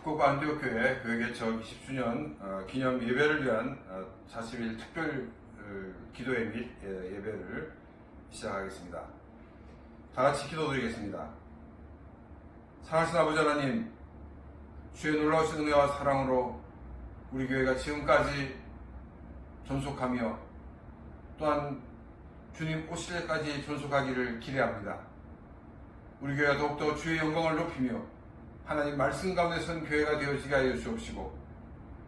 북구 안디옥교회 교회 개척 20주년 기념 예배를 위한 40일 특별 기도회 및 예배를 시작하겠습니다. 다 같이 기도드리겠습니다. 사랑하신 아버지 하나님, 주의 놀라우신 은혜와 사랑으로 우리 교회가 지금까지 존속하며 또한 주님 오실 때까지 존속하기를 기대합니다. 우리 교회가 더욱더 주의 영광을 높이며 하나님 말씀 가운데 선 교회가 되어지게 하여 주옵시고,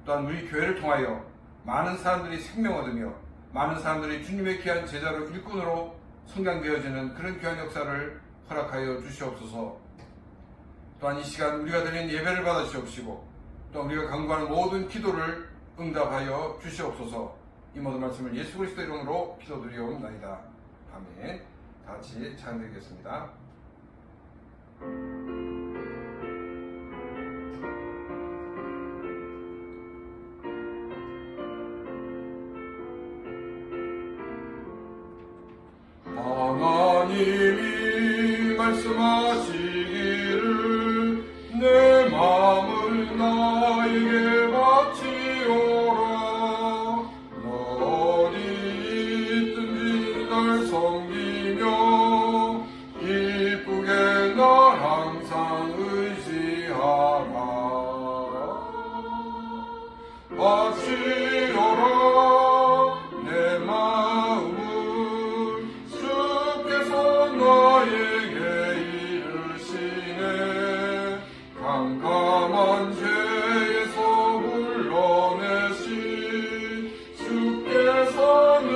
또한 우리 교회를 통하여 많은 사람들이 생명 얻으며 많은 사람들이 주님의 귀한 제자로 일꾼으로 성장되어지는 그런 귀한 역사를 허락하여 주시옵소서. 또한 이 시간 우리가 드리는 예배를 받아 주시옵시고, 또 우리가 간구하는 모든 기도를 응답하여 주시옵소서. 이 모든 말씀을 예수 그리스도 이름으로 기도드리옵나이다. 아멘. 다 같이 찬양드리겠습니다. 하나님이 말씀하시기를 내 마음을 나에게 바치오라. 너 어디 있든지 날 섬기며 기쁘게 날 항상 의지하라. 바치오라 내 마음을 나에게 이르시네. 캄캄한 죄에서 불러내시 주께서 늘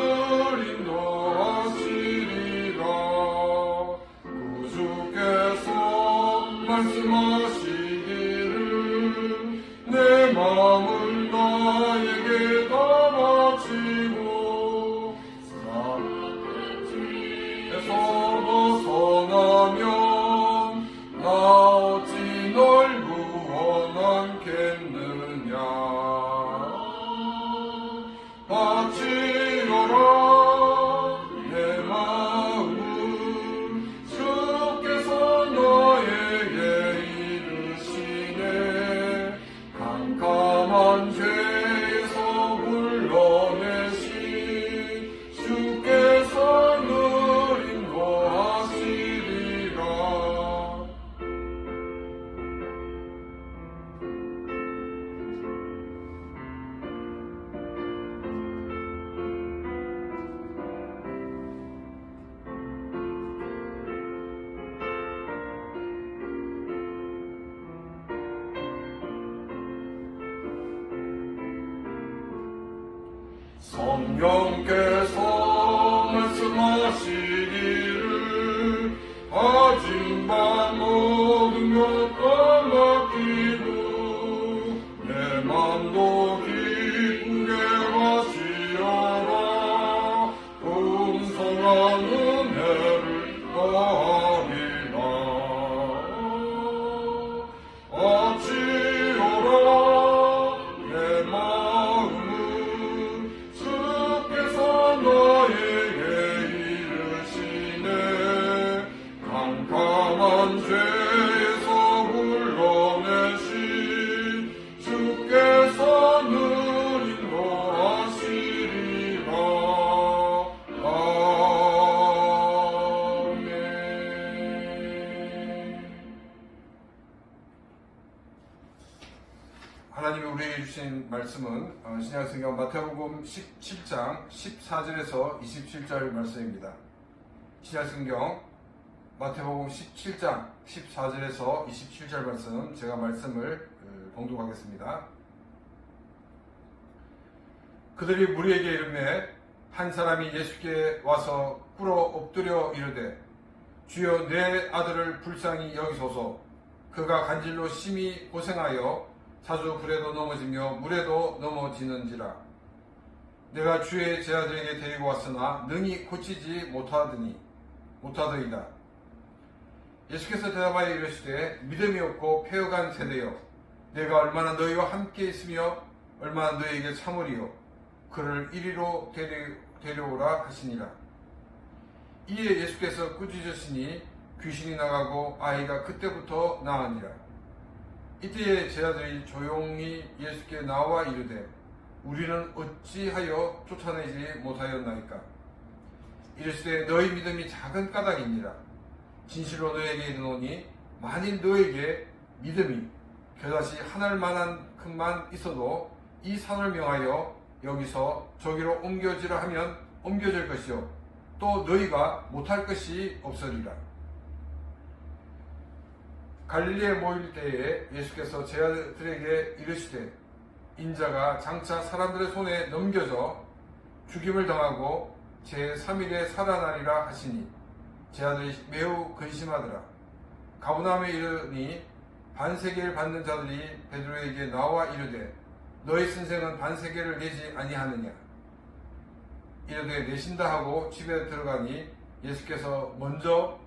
인도하시리라. 구주께서 말씀하시기를 내 마음을 나에게 다 바치고 벗어나면 나 어찌 널 구원하겠느냐. 바치려라 내 마음을 주께서 나에게 이르시네. 캄캄한 죄에서 불러내시 주께서 성령께서 말씀하시기를 아직 바 모든 것 다 맡기고 내 맘도 기쁘게 마시어라. 풍성한 은혜를 더하리라. 아치오라 내 마음을 나에게 이르시네. 캄캄한 죄에서 불러내시 주께서 늘 인도하시리라. 아멘. 하나님이 우리에게 주신 말씀은 신약성경 마태복음 17장 14절에서 27절 말씀입니다. 신약성경 마태복음 17장 14절에서 27절 말씀, 제가 말씀을 봉독하겠습니다. 그들이 무리에게 이르매 한 사람이 예수께 와서 꿇어 엎드려 이르되 주여 내 아들을 불쌍히 여기소서. 그가 간질로 심히 고생하여 자주 불에도 넘어지며 물에도 넘어지는지라. 내가 주의 제자들에게 데리고 왔으나 능히 고치지 못하더이다. 예수께서 대답하여 이르시되 믿음이 없고 패역한 세대여, 내가 얼마나 너희와 함께 있으며 얼마나 너희에게 참으리요. 그를 이리로 데려오라 하시니라. 이에 예수께서 꾸짖으시니 귀신이 나가고 아이가 그때부터 나으니라. 이때에 제자들이 조용히 예수께 나와 이르되 우리는 어찌하여 쫓아내지 못하였나이까. 이르시되 너희 믿음이 작은 까닭이니라. 진실로 너에게 이르노니 만일 너에게 믿음이 겨자씨 하늘 만한 큼만 있어도 이 산을 명하여 여기서 저기로 옮겨지라 하면 옮겨질 것이요 또 너희가 못할 것이 없으리라. 갈릴리에 모일 때에 예수께서 제자들에게 이르시되 인자가 장차 사람들의 손에 넘겨져 죽임을 당하고 제3일에 살아나리라 하시니 제자들이 매우 근심하더라. 가버나움에 이르니 반세계를 받는 자들이 베드로에게 나와 이르되 너희 선생은 반세계를 내지 아니하느냐. 이르되 내신다 하고 집에 들어가니 예수께서 먼저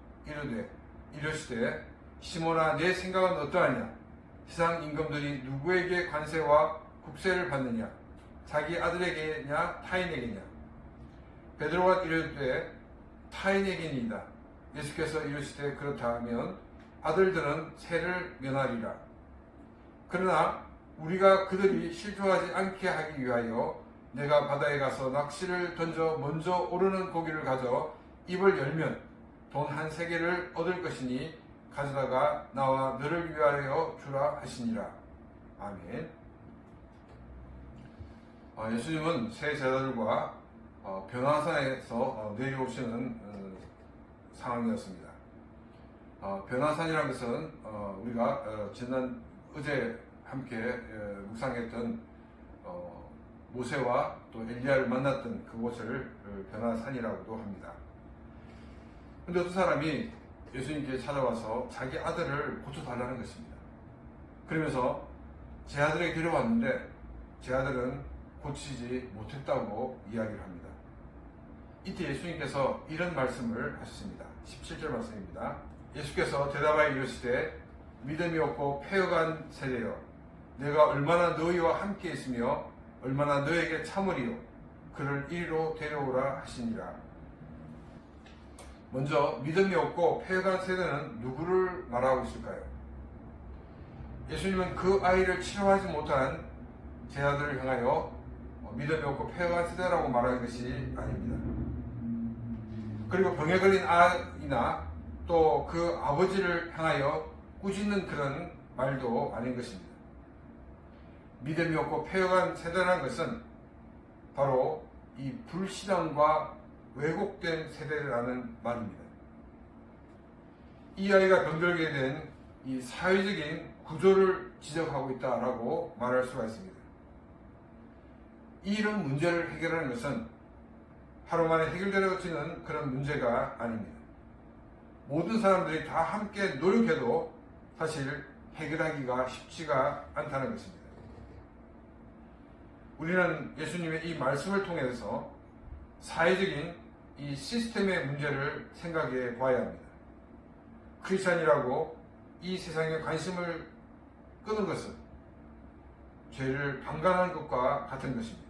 이르시되 시몬아 내 생각은 어떠하냐. 세상 임금들이 누구에게 관세와 국세를 받느냐. 자기 아들에게냐 타인에게냐. 베드로가 이르되 타인에게니이다. 예수께서 이르시되 그렇다면 아들들은 세를 면하리라. 그러나 우리가 그들이 실족하지 않게 하기 위하여 내가 바다에 가서 낚시를 던져 먼저 오르는 고기를 가져 입을 열면 돈 한 세겔을 얻을 것이니 가져다가 나와 너를 위하여 주라 하시니라. 아멘. 예수님은 세 제자들과 변화산에서 내려오시는 상황이었습니다. 변화산이라는 것은 우리가 어제 함께 묵상했던 모세와 또 엘리야를 만났던 그곳을 변화산이라고도 합니다. 그런데 어떤 사람이 예수님께 찾아와서 자기 아들을 고쳐달라는 것입니다. 그러면서 제 아들에게 데려왔는데 제 아들은 고치지 못했다고 이야기를 합니다. 이때 예수님께서 이런 말씀을 하셨습니다. 17절 말씀입니다. 예수께서 대답하여 이르시되 믿음이 없고 패역한 세대여 내가 얼마나 너희와 함께 있으며 얼마나 너에게 참으리요 그를 이리로 데려오라 하시니라. 먼저 믿음이 없고 패역한 세대는 누구를 말하고 있을까요? 예수님은 그 아이를 치료하지 못한 제자들을 향하여 믿음이 없고 패역한 세대라고 말하는 것이 아닙니다. 그리고 병에 걸린 아이나 또 그 아버지를 향하여 꾸짖는 그런 말도 아닌 것입니다. 믿음이 없고 패역한 세대라는 것은 바로 이 불신앙과 왜곡된 세대라는 말입니다. 이 아이가 병들게 된 이 사회적인 구조를 지적하고 있다라고 말할 수가 있습니다. 이런 문제를 해결하는 것은 하루 만에 해결되어지는 그런 문제가 아닙니다. 모든 사람들이 다 함께 노력해도 사실 해결하기가 쉽지가 않다는 것입니다. 우리는 예수님의 이 말씀을 통해서 사회적인 이 시스템의 문제를 생각해 봐야 합니다. 크리스찬이라고 이 세상에 관심을 끄는 것은 죄를 방관하는 것과 같은 것입니다.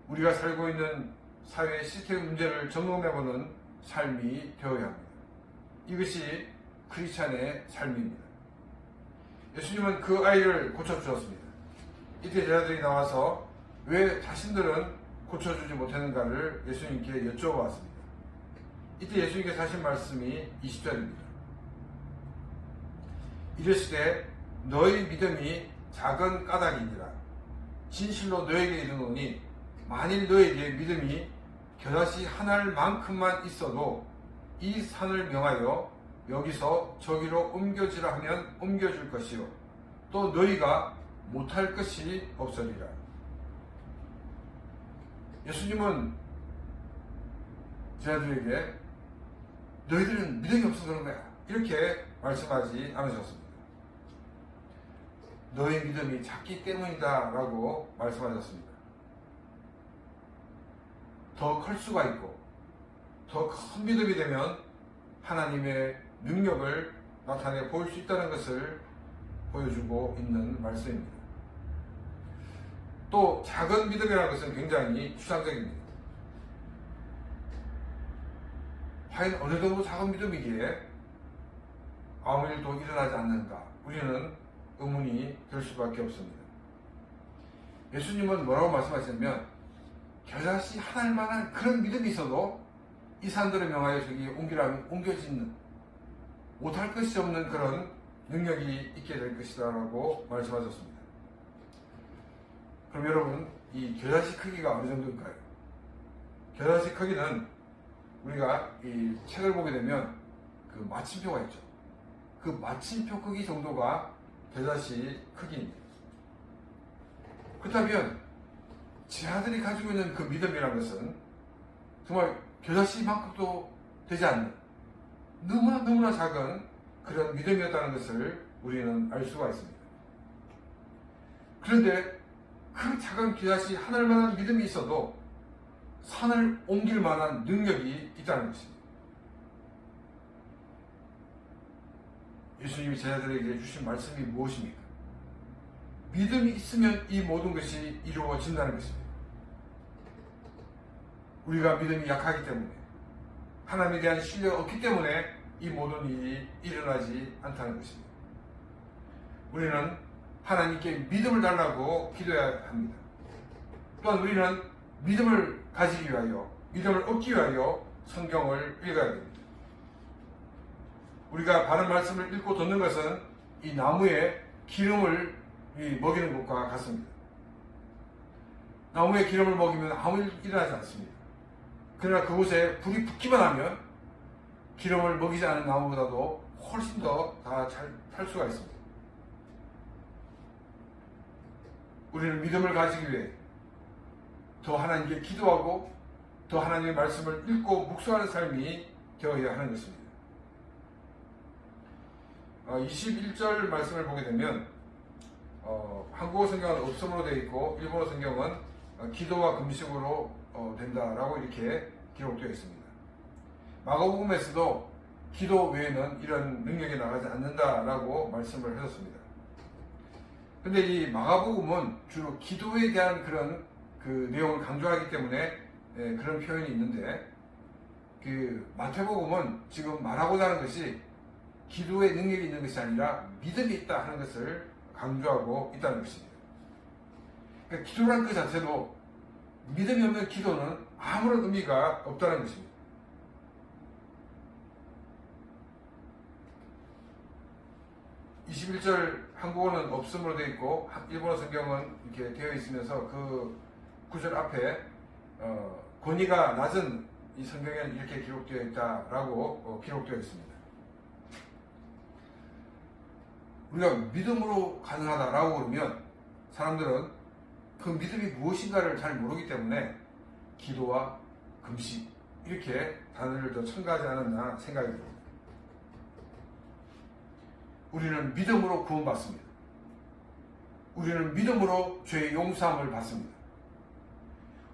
우리가 살고 있는 사회의 시스템 문제를 점검해보는 삶이 되어야 합니다. 이것이 크리스찬의 삶입니다. 예수님은 그 아이를 고쳐주었습니다. 이때 제자들이 나와서 왜 자신들은 고쳐주지 못했는가를 예수님께 여쭤보았습니다. 이때 예수님께서 하신 말씀이 20절입니다. 이르시되 너희 믿음이 작은 까닭이니라. 진실로 너에게 이르노니 만일 너에게 믿음이 겨자씨 한 알만큼만 있어도 이 산을 명하여 여기서 저기로 옮겨지라 하면 옮겨질 것이요 또 너희가 못할 것이 없으리라. 예수님은 제자들에게 너희들은 믿음이 없어서 그런 거야 이렇게 말씀하지 않으셨습니다. 너희 믿음이 작기 때문이다 라고 말씀하셨습니다. 더 클 수가 있고 더 큰 믿음이 되면 하나님의 능력을 나타내 보일 수 있다는 것을 보여주고 있는 말씀입니다. 또 작은 믿음이라는 것은 굉장히 추상적입니다. 과연 어느 정도 작은 믿음이기에 아무 일도 일어나지 않는가? 우리는 의문이 들 수밖에 없습니다. 예수님은 뭐라고 말씀하셨냐면 겨자씨 하나일 만한 그런 믿음이 있어도 이 산들을 명하여 저기 옮기라면 옮겨지는 못할 것이 없는 그런 능력이 있게 될 것이다 라고 말씀하셨습니다. 그럼 여러분, 이 겨자씨 크기가 어느 정도일까요? 겨자씨 크기는 우리가 이 책을 보게 되면 그 마침표가 있죠. 그 마침표 크기 정도가 겨자씨 크기입니다. 그렇다면 제 아들이 가지고 있는 그 믿음이라는 것은 정말 겨자씨만큼도 되지 않는 너무나 작은 그런 믿음이었다는 것을 우리는 알 수가 있습니다. 그런데 그 작은 겨자씨 하나일 만한 믿음이 있어도 산을 옮길 만한 능력이 있다는 것입니다. 예수님이 제자들에게 주신 말씀이 무엇입니까? 믿음이 있으면 이 모든 것이 이루어진다는 것입니다. 우리가 믿음이 약하기 때문에 하나님에 대한 신뢰가 없기 때문에 이 모든 일이 일어나지 않다는 것입니다. 우리는 하나님께 믿음을 달라고 기도해야 합니다. 또한 우리는 믿음을 가지기 위하여, 믿음을 얻기 위하여 성경을 읽어야 됩니다. 우리가 바른 말씀을 읽고 듣는 것은 이 나무에 기름을 먹이는 것과 같습니다. 나무에 기름을 먹이면 아무 일 일어나지 않습니다. 그러나 그곳에 불이 붙기만 하면 기름을 먹이지 않은 나무보다도 훨씬 더 다 잘 탈 수가 있습니다. 우리는 믿음을 가지기 위해 더 하나님께 기도하고 더 하나님의 말씀을 읽고 묵상하는 삶이 되어야 하는 것입니다. 21절 말씀을 보게 되면 한국어 성경은 없음으로 되어 있고 일본어 성경은 기도와 금식으로 된다라고 이렇게 기록되어 있습니다. 마가복음에서도 기도 외에는 이런 능력이 나가지 않는다라고 말씀을 하셨습니다. 그런데 이 마가복음은 주로 기도에 대한 그런 그 내용을 강조하기 때문에 그런 표현이 있는데 그 마태복음은 지금 말하고자 하는 것이 기도의 능력이 있는 것이 아니라 믿음이 있다 하는 것을 강조하고 있다는 것입니다. 그러니까 기도란 그 자체도 믿음이 없는 기도는 아무런 의미가 없다는 것입니다. (21절) 한국어는 없음으로 되어 있고 일본어 성경은 이렇게 되어 있으면서 그 구절 앞에 권위가 낮은 이 성경에는 이렇게 기록되어 있다라고 기록되어 있습니다. 우리가 믿음으로 가능하다라고 그러면 사람들은 그 믿음이 무엇인가를 잘 모르기 때문에 기도와 금식 이렇게 단어를 더 첨가하지 않았나 생각이 듭니다. 우리는 믿음으로 구원받습니다. 우리는 믿음으로 죄의 용서함을 받습니다.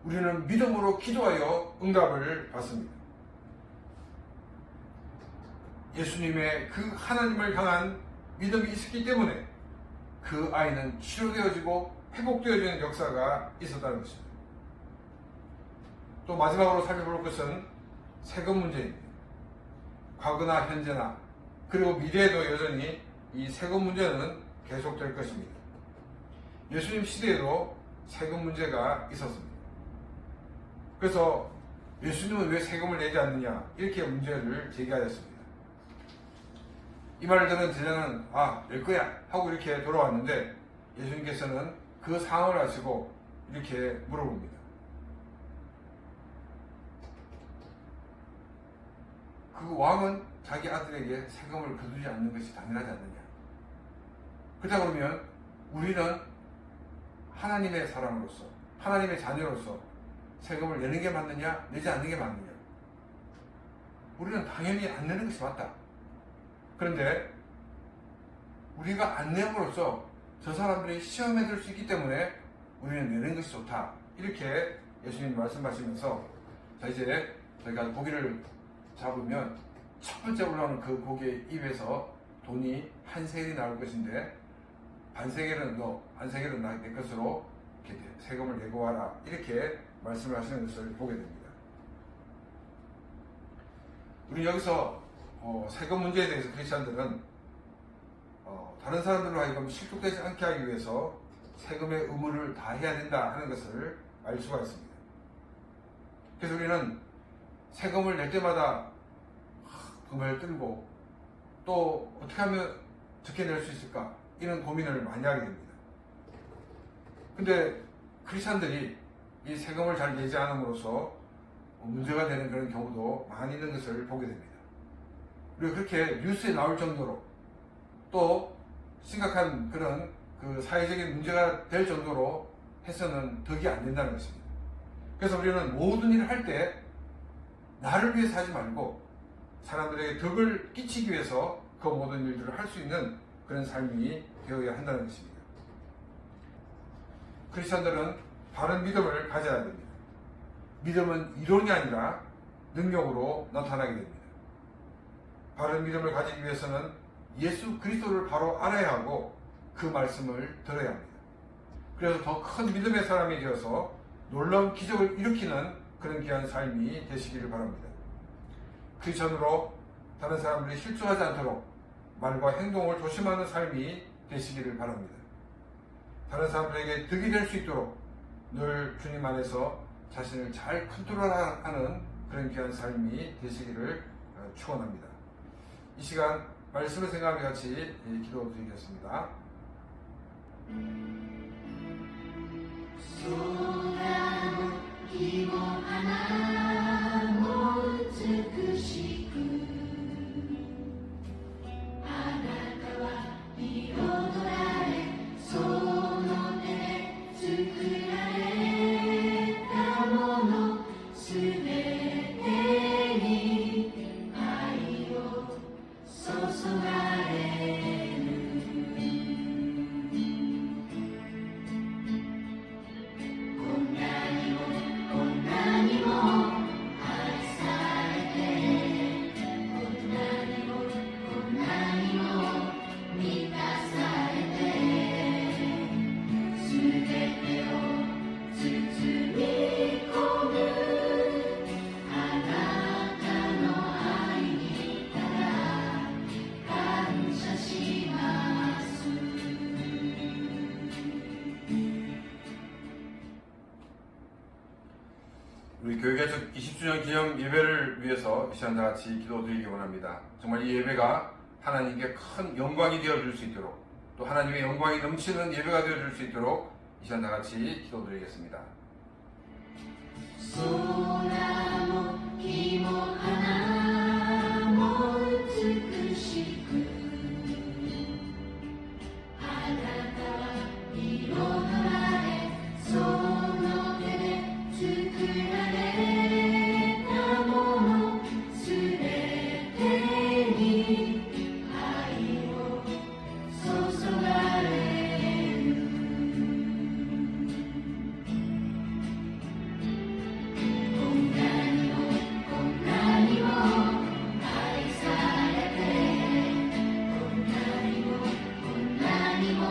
우리는 믿음으로 기도하여 응답을 받습니다. 예수님의 그 하나님을 향한 믿음이 있었기 때문에 그 아이는 치료되어지고 회복되어지는 역사가 있었다는 것입니다. 또 마지막으로 살펴볼 것은 세금 문제입니다. 과거나 현재나 그리고 미래에도 여전히 이 세금 문제는 계속될 것입니다. 예수님 시대에도 세금 문제가 있었습니다. 그래서 예수님은 왜 세금을 내지 않느냐 이렇게 문제를 제기하였습니다. 이 말을 듣는 제자는 낼 거야 하고 이렇게 돌아왔는데 예수님께서는 그 상황을 아시고 이렇게 물어봅니다. 그 왕은 자기 아들에게 세금을 거두지 않는 것이 당연하지 않느냐. 그렇다 그러면 우리는 하나님의 사람으로서 하나님의 자녀로서 세금을 내는 게 맞느냐 내지 않는 게 맞느냐. 우리는 당연히 안 내는 것이 맞다. 그런데 우리가 안 내므로써 저 사람들이 시험에 들 수 있기 때문에 우리는 내는 것이 좋다. 이렇게 예수님이 말씀하시면서 자 이제 저희가 고기를 잡으면 첫 번째 올라오는 그 고기의 입에서 돈이 한 세겔이 나올 것인데 반 세겔은 반 세겔은 내 것으로 이렇게 세금을 내고 와라. 이렇게 말씀을 하시는 것을 보게 됩니다. 우리 여기서 세금 문제에 대해서 크리스천들은 다른 사람들로 하여금 실족되지 않게 하기 위해서 세금의 의무를 다해야 된다 하는 것을 알 수가 있습니다. 그래서 우리는 세금을 낼 때마다 금을 들고 또 어떻게 하면 적게 낼 수 있을까 이런 고민을 많이 하게 됩니다. 근데 크리스찬들이 이 세금을 잘 내지 않음으로써 문제가 되는 그런 경우도 많이 있는 것을 보게 됩니다. 그리고 그렇게 뉴스에 나올 정도로 또 심각한 그런 그 사회적인 문제가 될 정도로 해서는 덕이 안 된다는 것입니다. 그래서 우리는 모든 일을 할 때 나를 위해서 하지 말고 사람들에게 덕을 끼치기 위해서 그 모든 일들을 할 수 있는 그런 삶이 되어야 한다는 것입니다. 크리스천들은 바른 믿음을 가져야 됩니다. 믿음은 이론이 아니라 능력으로 나타나게 됩니다. 바른 믿음을 가지기 위해서는 예수 그리스도를 바로 알아야 하고 그 말씀을 들어야 합니다. 그래서 더 큰 믿음의 사람이 되어서 놀라운 기적을 일으키는 그런 귀한 삶이 되시기를 바랍니다. 크리스천으로 다른 사람들이 실수하지 않도록 말과 행동을 조심하는 삶이 되시기를 바랍니다. 다른 사람들에게 득이 될 수 있도록 늘 주님 안에서 자신을 잘 컨트롤하는 그런 귀한 삶이 되시기를 축원합니다. 이 시간 말씀을 생각하며 같이 기도드리겠습니다. 소나무 기모 하나 모美しくあなたは彩られその手で作られたものすべてに愛を注がれるこんなにもこんなにも愛されてこんなにもこんなにも満たされてすべてを包み込むあなたの愛にただ感謝します 우리 교회개척 20주년 기념 예배를 위해서 이 시간 다 같이 기도드리기 원합니다. 정말 이 예배가 하나님께 큰 영광이 되어줄 수 있도록 또 하나님의 영광이 넘치는 예배가 되어줄 수 있도록 이 시간 다 같이 기도드리겠습니다. 空も木も花も美しくあなたは彩られその手で作られたものすべてに愛を注がれるこんなにもこんなにも愛されてこんなにもこんなにも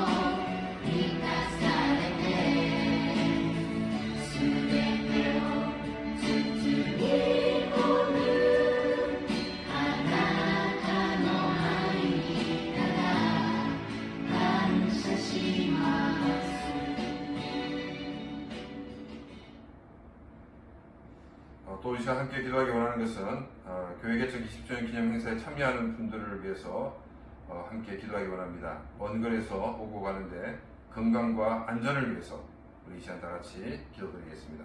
満たされてすべてを包み込むあなたの愛にただ感謝します 또 이 시간 함께 기도하기 원하는 것은 교회 개척 20주년 기념 행사에 참여하는 분들을 위해서 함께 기도하기 원합니다. 먼 거리에서 오고 가는데 건강과 안전을 위해서 우리 이 시간 다 같이 기도드리겠습니다.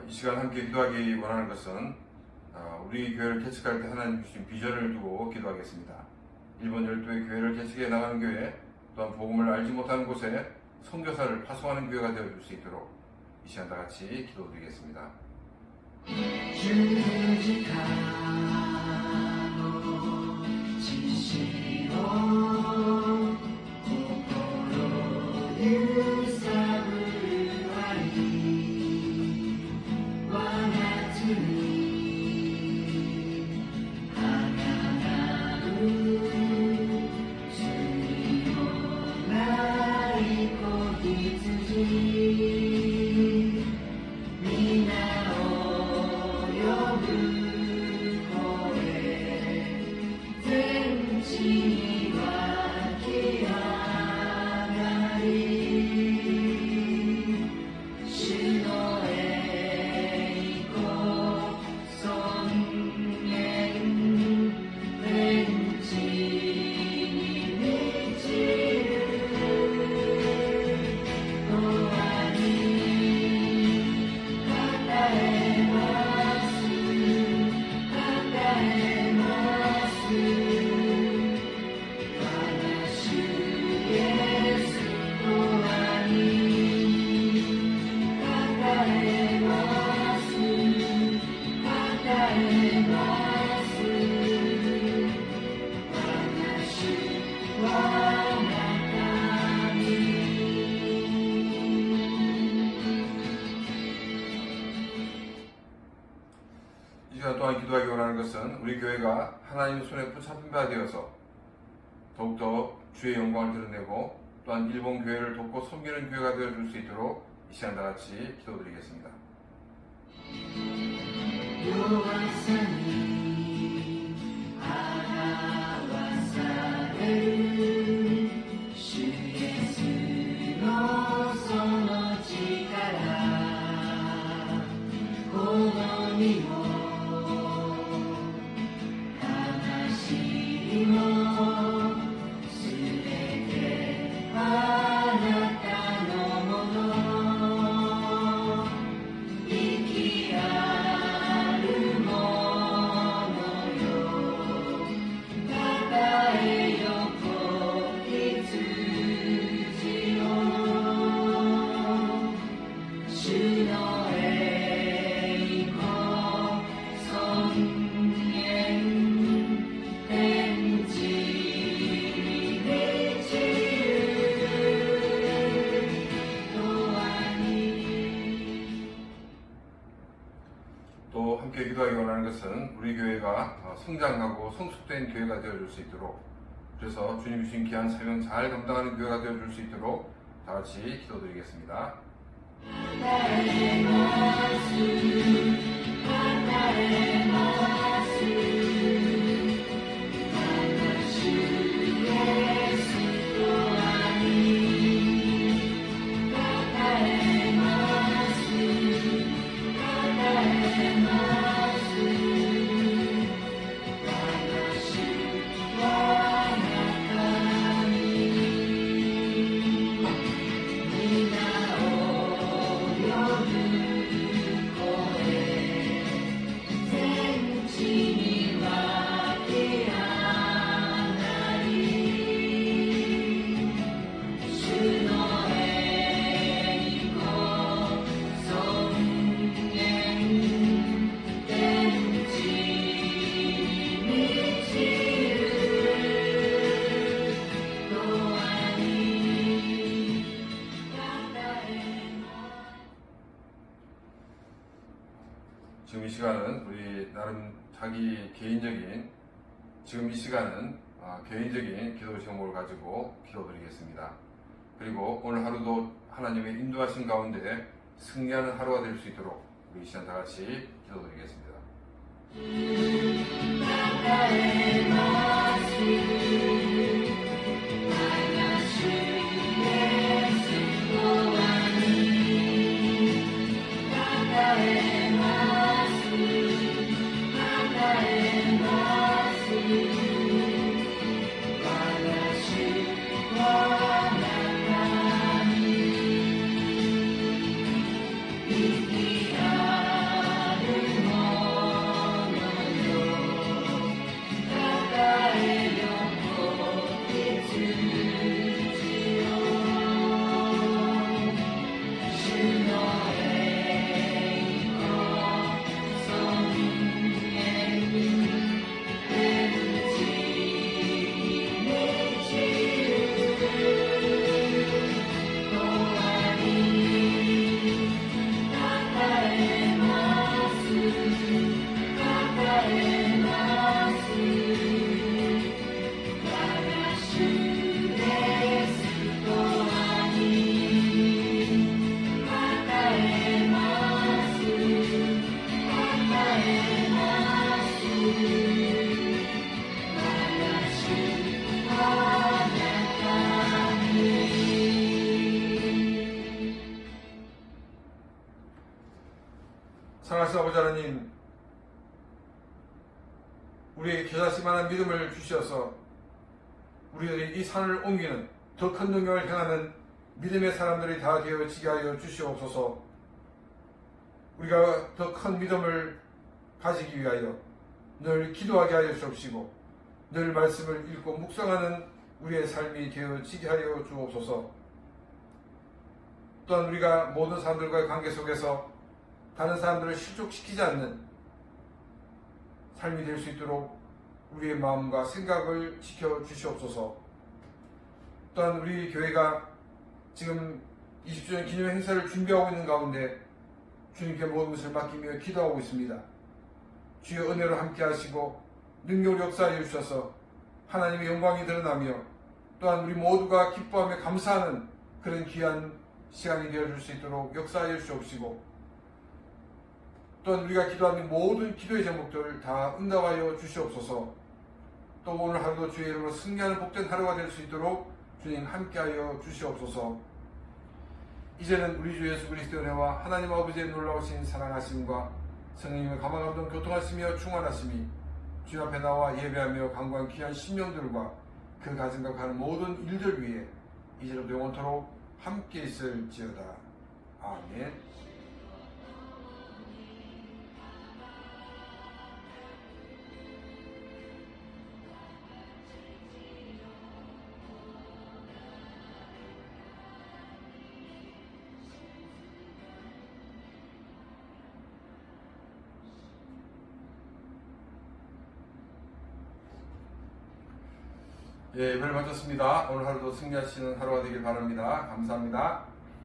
이 시간 함께 기도하기 원하는 것은 우리 교회를 개척할 때 하나님 주신 비전을 두고 기도하겠습니다. 일본 열도의 교회를 개척해 나가는 교회, 또한 복음을 알지 못하는 곳에 선교사를 파송하는 교회가 되어줄 수 있도록 이 시간 다 같이 기도드리겠습니다. 이 시간 또한 기도하기 원하는 것은 우리 교회가 하나님 손에 붙잡힌 바 되어서 더욱더 주의 영광을 드러내고 또한 일본 교회를 돕고 섬기는 교회가 되어줄 수 있도록 이 시간 다 같이 기도드리겠습니다. 또 함께 기도하기 원하는 것은 우리 교회가 성장하고 성숙된 교회가 되어줄 수 있도록, 그래서 주님 주신 귀한 사명 잘 감당하는 교회가 되어줄 수 있도록 다 같이 기도드리겠습니다. 지금 이 시간은 우리 나름 자기 개인적인 개인적인 기도 제목을 가지고 기도드리겠습니다. 그리고 오늘 하루도 하나님의 인도하신 가운데 승리하는 하루가 될 수 있도록 우리 이 시간 다 같이 기도드리겠습니다. Be 사랑하신 아버지 하나님, 우리에게 겨자씨만한 믿음을 주셔서 우리들이 이 산을 옮기는 더 큰 능력을 행하는 믿음의 사람들이 다 되어지게 하여 주시옵소서. 우리가 더 큰 믿음을 가지기 위하여 늘 기도하게 하여 주옵시고 늘 말씀을 읽고 묵상하는 우리의 삶이 되어지게 하여 주옵소서. 또한 우리가 모든 사람들과의 관계 속에서 다른 사람들을 실족시키지 않는 삶이 될 수 있도록 우리의 마음과 생각을 지켜주시옵소서. 또한 우리 교회가 지금 20주년 기념 행사를 준비하고 있는 가운데 주님께 모든 것을 맡기며 기도하고 있습니다. 주의 은혜로 함께 하시고 능력을 역사하여 주셔서 하나님의 영광이 드러나며 또한 우리 모두가 기뻐하며 감사하는 그런 귀한 시간이 되어줄 수 있도록 역사하여 주옵시고 또한 우리가 기도하는 모든 기도의 제목들을 다 응답하여 주시옵소서. 또 오늘 하루도 주의 이름으로 승리하는 복된 하루가 될 수 있도록 주님 함께하여 주시옵소서. 이제는 우리 주 예수 그리스도의 은혜와 하나님 아버지의 놀라우신 사랑하심과 성령님의 감화감동 교통하시며 충만하심이 주 앞에 나와 예배하며 간구한 귀한 심령들과 그 가정과 가는 모든 일들 위에 이제로도 영원토록 함께 있을지어다. 아멘. 예, 예배를 마쳤습니다. 오늘 하루도 승리하시는 하루가 되길 바랍니다. 감사합니다.